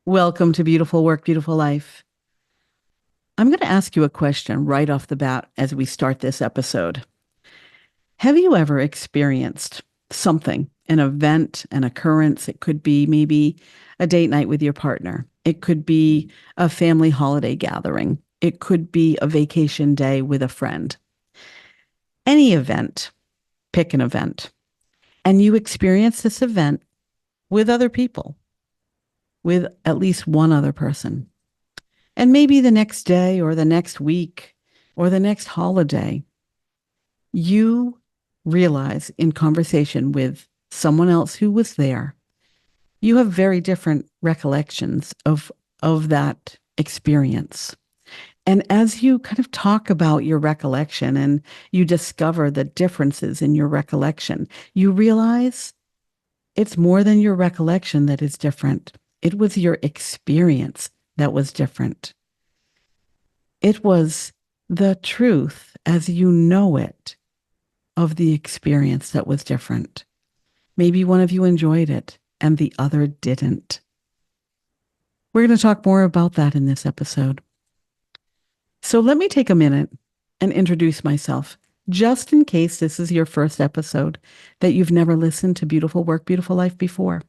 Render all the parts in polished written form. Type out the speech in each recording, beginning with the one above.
Welcome to Beautiful Work, Beautiful Life. I'm going to ask you a question right off the bat as we start this episode. Have you ever experienced something, an event, an occurrence? It could be maybe a date night with your partner. It could be a family holiday gathering. It could be a vacation day with a friend. Any event, pick an event. And you experience this event with other people, with at least one other person. And maybe the next day or the next week or the next holiday, you realize in conversation with someone else who was there, you have very different recollections of that experience. And as you kind of talk about your recollection and you discover the differences in your recollection, you realize it's more than your recollection that is different. It was your experience that was different. It was the truth as you know it of the experience that was different. Maybe one of you enjoyed it and the other didn't. We're going to talk more about that in this episode. So let me take a minute and introduce myself, just in case this is your first episode that you've never listened to Beautiful Work, Beautiful Life before.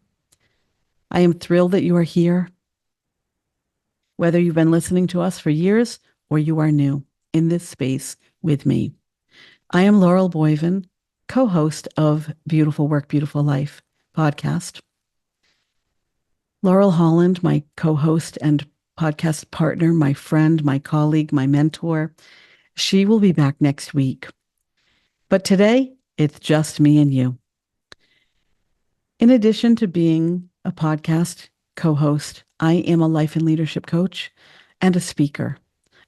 I am thrilled that you are here, whether you've been listening to us for years or you are new in this space with me. I am Laurel Boivin, co-host of Beautiful Work, Beautiful Life podcast. Laurel Holland, my co-host and podcast partner, my friend, my colleague, my mentor, she will be back next week. But today, it's just me and you. In addition to being a podcast co-host, I am a life and leadership coach and a speaker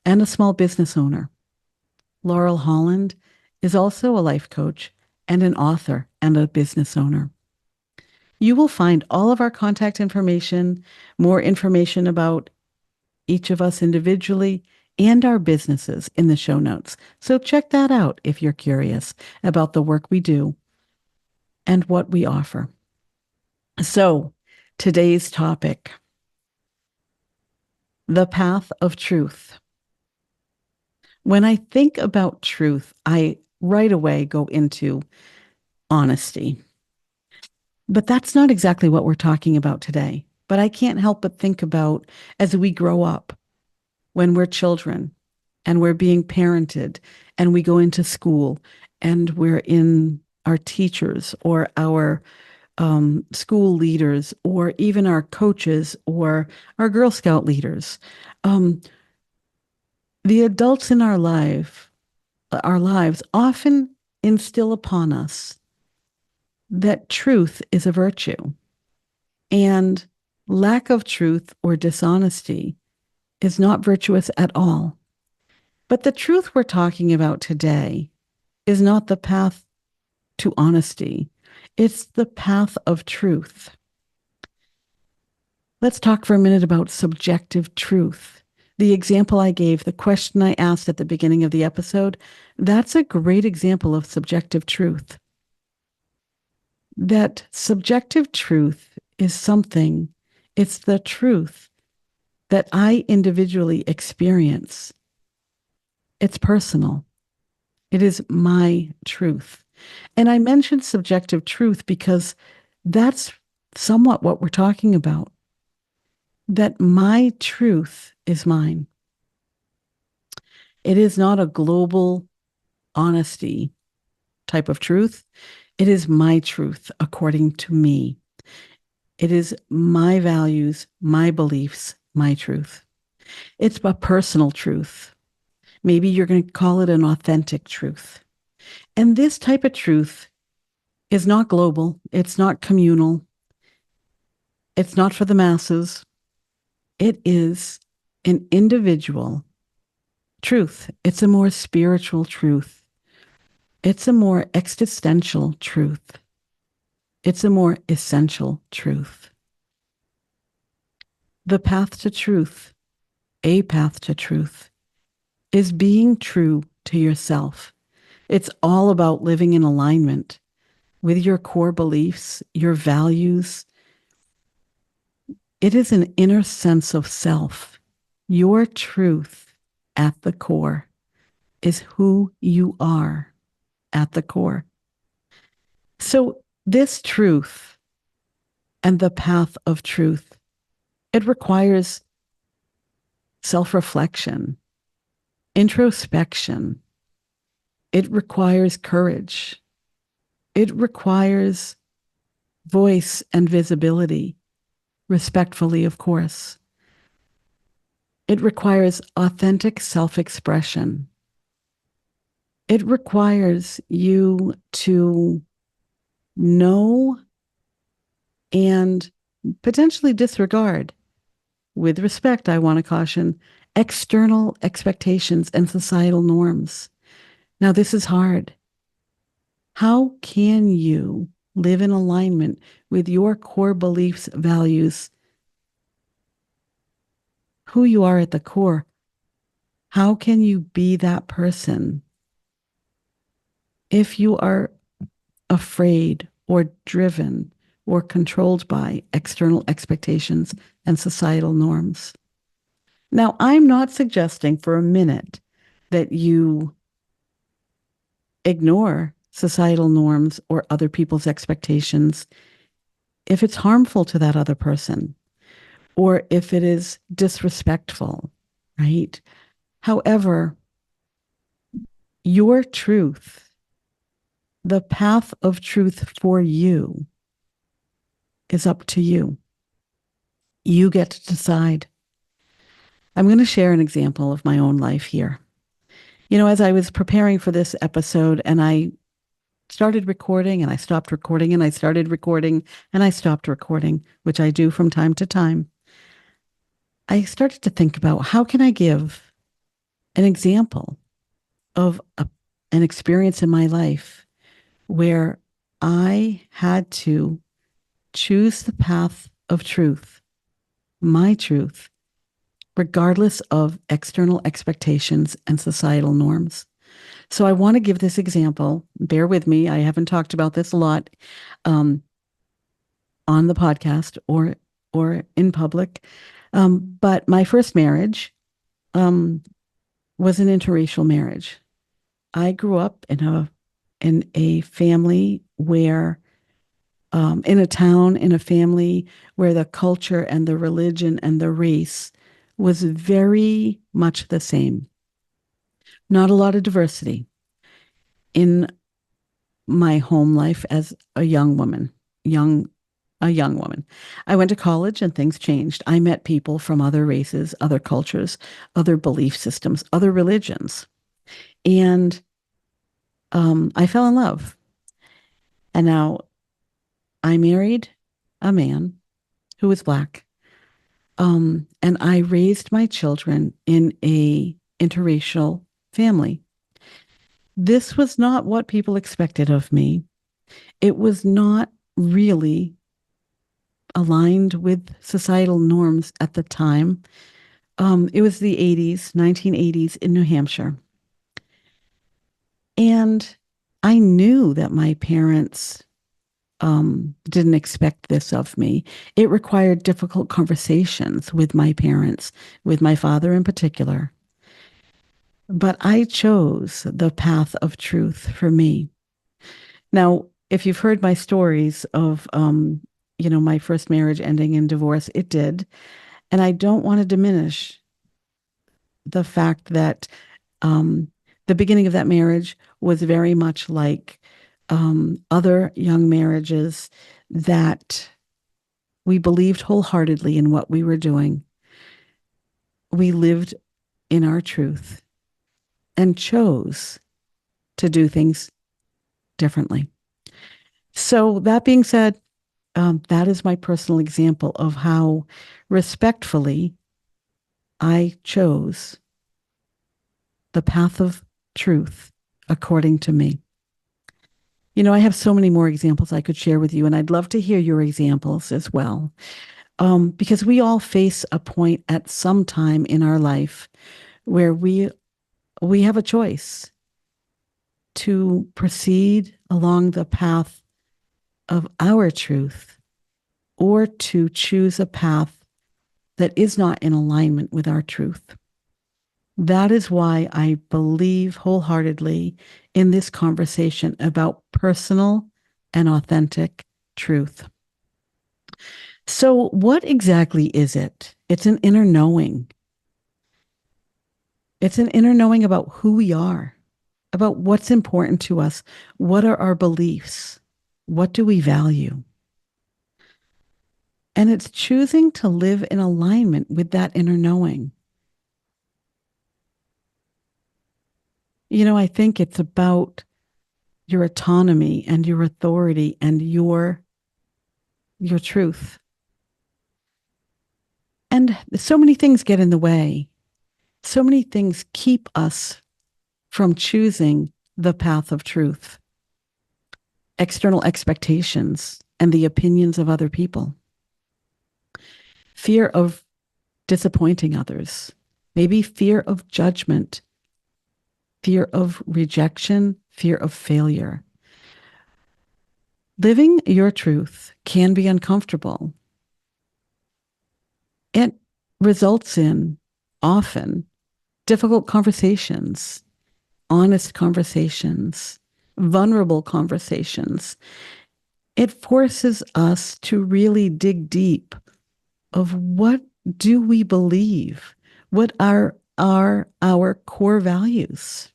and a small business owner. Laurel Holland is also a life coach and an author and a business owner. You will find all of our contact information, more information about each of us individually, and our businesses in the show notes. So check that out if you're curious about the work we do and what we offer. So today's topic, the path of truth. When I think about truth, I right away go into honesty. But that's not exactly what we're talking about today. But I can't help but think about as we grow up, when we're children and we're being parented and we go into school and we're in our teachers or our school leaders or even our coaches or our Girl Scout leaders. The adults in our lives often instill upon us that truth is a virtue, and lack of truth or dishonesty is not virtuous at all. But the truth we're talking about today is not the path to honesty. It's the path of truth. Let's talk for a minute about subjective truth. The example I gave, the question I asked at the beginning of the episode, that's a great example of subjective truth. That subjective truth is something, it's the truth that I individually experience. It's personal. It is my truth. And I mentioned subjective truth because that's somewhat what we're talking about. That my truth is mine. It is not a global honesty type of truth. It is my truth according to me. It is my values, my beliefs, my truth. It's a personal truth. Maybe you're going to call it an authentic truth. And this type of truth is not global. It's not communal. It's not for the masses. It is an individual truth. It's a more spiritual truth. It's a more existential truth. It's a more essential truth. The path to truth, a path to truth, is being true to yourself. It's all about living in alignment with your core beliefs, your values. It is an inner sense of self. Your truth at the core is who you are at the core. So, this truth and the path of truth, it requires self reflection, introspection. It requires courage. It requires voice and visibility, respectfully, of course. It requires authentic self expression. It requires you to know and potentially disregard, with respect, I want to caution, external expectations and societal norms. Now, this is hard. How can you live in alignment with your core beliefs, values, who you are at the core? How can you be that person if you are afraid or driven or controlled by external expectations and societal norms? Now, I'm not suggesting for a minute that you ignore societal norms or other people's expectations if it's harmful to that other person or if it is disrespectful, right? However, your truth, the path of truth for you, is up to you. You get to decide. I'm going to share an example of my own life here. You know, as I was preparing for this episode and I started recording and I stopped recording and I started recording and I stopped recording, which I do from time to time, I started to think about how can I give an example of an experience in my life where I had to choose the path of truth, my truth, regardless of external expectations and societal norms. So I want to give this example. Bear with me. I haven't talked about this a lot on the podcast or in public. But my first marriage was an interracial marriage. I grew up in a family where in a town, in a family where the culture and the religion and the race was very much the same. Not a lot of diversity in my home life as a young woman, a young woman. I went to college and things changed. I met people from other races, other cultures, other belief systems, other religions. And I fell in love. And now I married a man who was Black. And I raised my children in a interracial family. This was not what people expected of me. It was not really aligned with societal norms at the time. It was the 80s, 1980s in New Hampshire. And I knew that my parents didn't expect this of me. It required difficult conversations with my parents, with my father in particular. But I chose the path of truth for me. Now, if you've heard my stories of, my first marriage ending in divorce, it did. And I don't want to diminish the fact that the beginning of that marriage was very much like other young marriages that we believed wholeheartedly in what we were doing. We lived in our truth and chose to do things differently. So that being said, that is my personal example of how respectfully I chose the path of truth according to me. You know, I have so many more examples I could share with you, and I'd love to hear your examples as well. Because we all face a point at some time in our life where we have a choice to proceed along the path of our truth or to choose a path that is not in alignment with our truth. That is why I believe wholeheartedly in this conversation about personal and authentic truth. So, what exactly is it? It's an inner knowing. It's an inner knowing about who we are, about what's important to us. What are our beliefs? What do we value? And it's choosing to live in alignment with that inner knowing. I think it's about your autonomy and your authority and your truth. And so many things get in the way. So many things keep us from choosing the path of truth. External expectations and the opinions of other people. Fear of disappointing others. Maybe fear of judgment. Fear of rejection. Fear of failure. Living your truth can be uncomfortable. It results in often difficult conversations, honest conversations, vulnerable conversations. It forces us to really dig deep of what do we believe? What are our core values?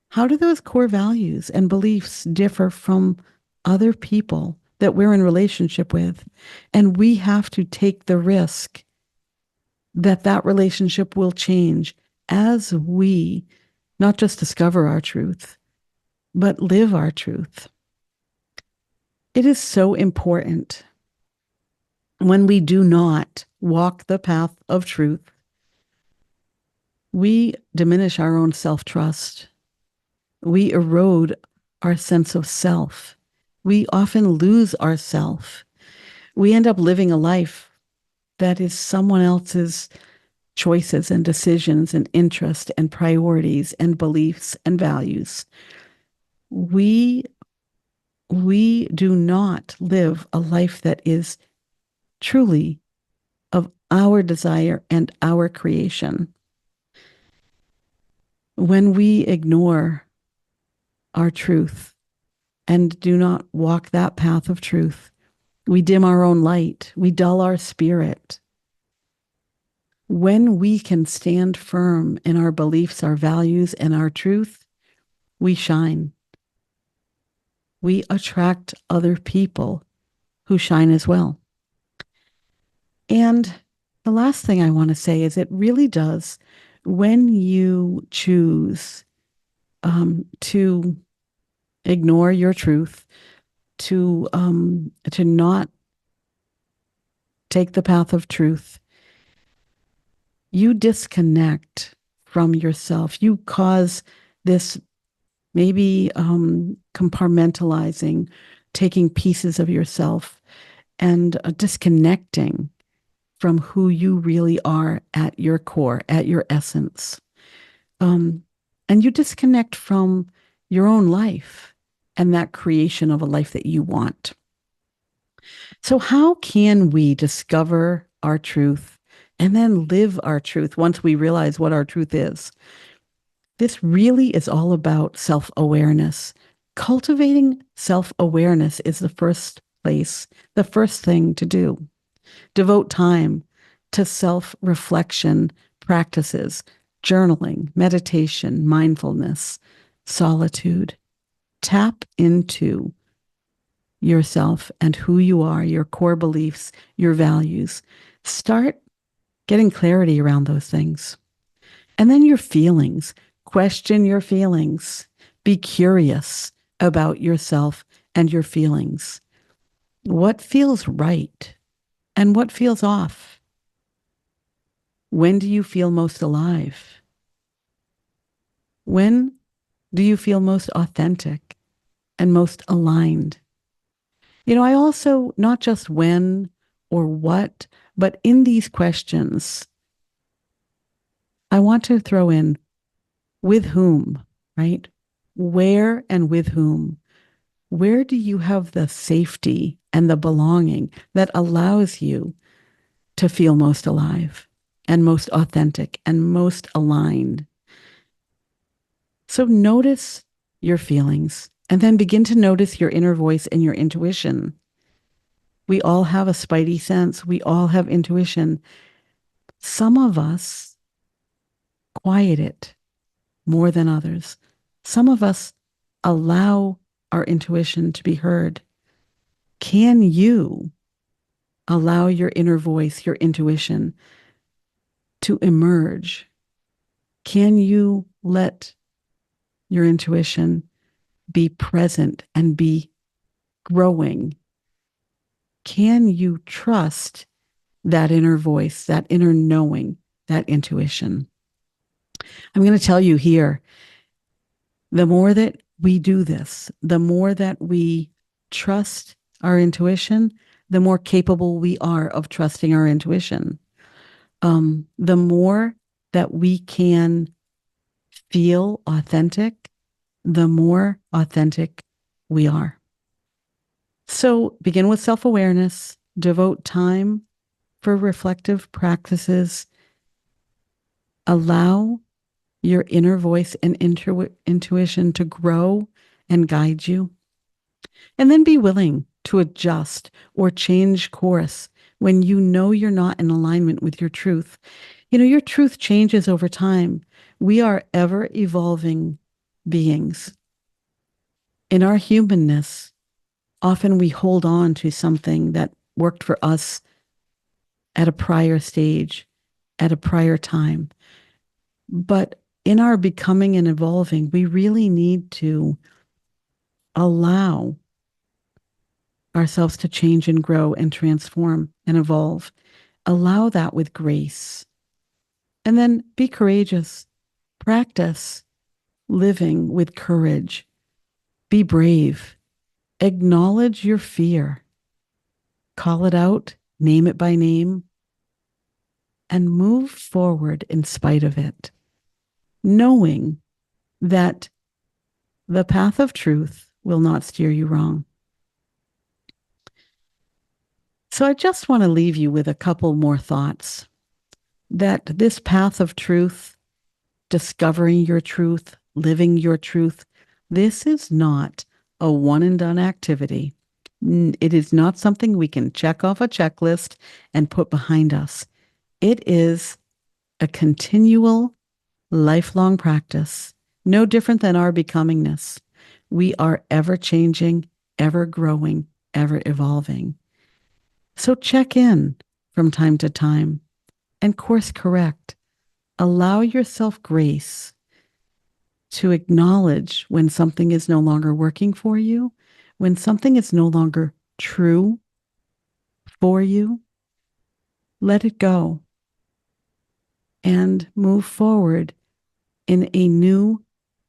How do those core values and beliefs differ from other people that we're in relationship with? And we have to take the risk that that relationship will change as we not just discover our truth, but live our truth. It is so important when we do not walk the path of truth. We diminish our own self-trust. We erode our sense of self. We often lose ourself. We end up living a life that is someone else's choices and decisions and interest and priorities and beliefs and values. We do not live a life that is truly of our desire and our creation. When we ignore our truth and do not walk that path of truth, we dim our own light, we dull our spirit. When we can stand firm in our beliefs, our values, and our truth, we shine. We attract other people who shine as well. And the last thing I want to say is it really does, when you choose to ignore your truth, to not take the path of truth, you disconnect from yourself. You cause this maybe compartmentalizing, taking pieces of yourself and disconnecting from who you really are at your core, at your essence. And you disconnect from your own life and that creation of a life that you want. So how can we discover our truth and then live our truth once we realize what our truth is? This really is all about self-awareness. Cultivating self-awareness is the first place, the first thing to do. Devote time to self-reflection practices, journaling, meditation, mindfulness, solitude. Tap into yourself and who you are, your core beliefs, your values. Start getting clarity around those things. And then your feelings. Question your feelings. Be curious about yourself and your feelings. What feels right and what feels off? When do you feel most alive? When do you feel most authentic and most aligned? I also, not just when or what, but in these questions, I want to throw in with whom, right? Where and with whom? Where do you have the safety and the belonging that allows you to feel most alive and most authentic and most aligned. So notice your feelings and then begin to notice your inner voice and your intuition. We all have a spidey sense. We all have intuition. Some of us quiet it more than others. Some of us allow our intuition to be heard. Can you allow your inner voice, your intuition to emerge? Can you let your intuition be present and be growing? Can you trust that inner voice, that inner knowing, that intuition? I'm going to tell you here, the more that we do this, the more that we trust our intuition, the more capable we are of trusting our intuition. The more that we can feel authentic, the more authentic we are. So begin with self-awareness, devote time for reflective practices, allow your inner voice and intuition to grow and guide you, and then be willing to adjust or change course when you know you're not in alignment with your truth. Your truth changes over time. We are ever evolving beings. In our humanness, often we hold on to something that worked for us at a prior stage, at a prior time. But in our becoming and evolving, we really need to allow ourselves to change and grow and transform and evolve. Allow that with grace. And then be courageous. Practice living with courage. Be brave. Acknowledge your fear. Call it out, name it by name, and move forward in spite of it, knowing that the path of truth will not steer you wrong. So I just want to leave you with a couple more thoughts that this path of truth, discovering your truth, living your truth, this is not a one and done activity. It is not something we can check off a checklist and put behind us. It is a continual, lifelong practice, no different than our becomingness. We are ever changing, ever growing, ever evolving. So check in from time to time and course correct. Allow yourself grace to acknowledge when something is no longer working for you, when something is no longer true for you. Let it go and move forward in a new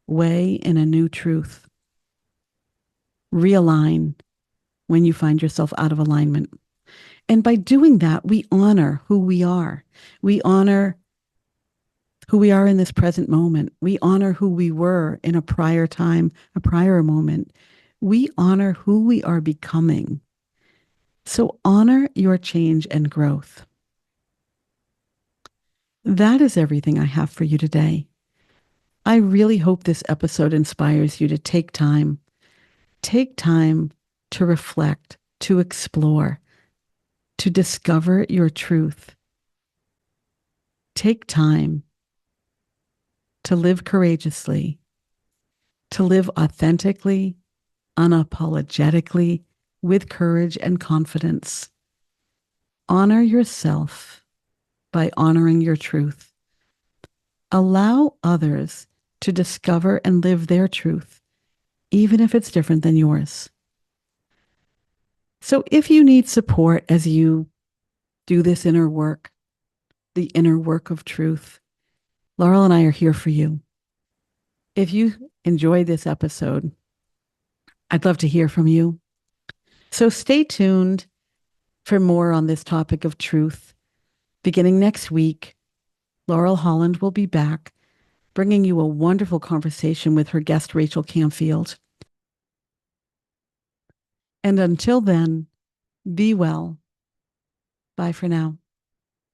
way, in a new truth. Realign when you find yourself out of alignment. And by doing that, we honor who we are. We honor who we are in this present moment. We honor who we were in a prior time, a prior moment. We honor who we are becoming. So honor your change and growth. That is everything I have for you today. I really hope this episode inspires you to take time to reflect, to explore, to discover your truth. Take time to live courageously, to live authentically, unapologetically, with courage and confidence. Honor yourself by honoring your truth. Allow others to discover and live their truth, even if it's different than yours. So if you need support as you do this inner work, the inner work of truth, Laurel and I are here for you. If you enjoyed this episode, I'd love to hear from you. So stay tuned for more on this topic of truth. Beginning next week, Laurel Holland will be back, bringing you a wonderful conversation with her guest, Rachel Camfield. And until then, be well. Bye for now.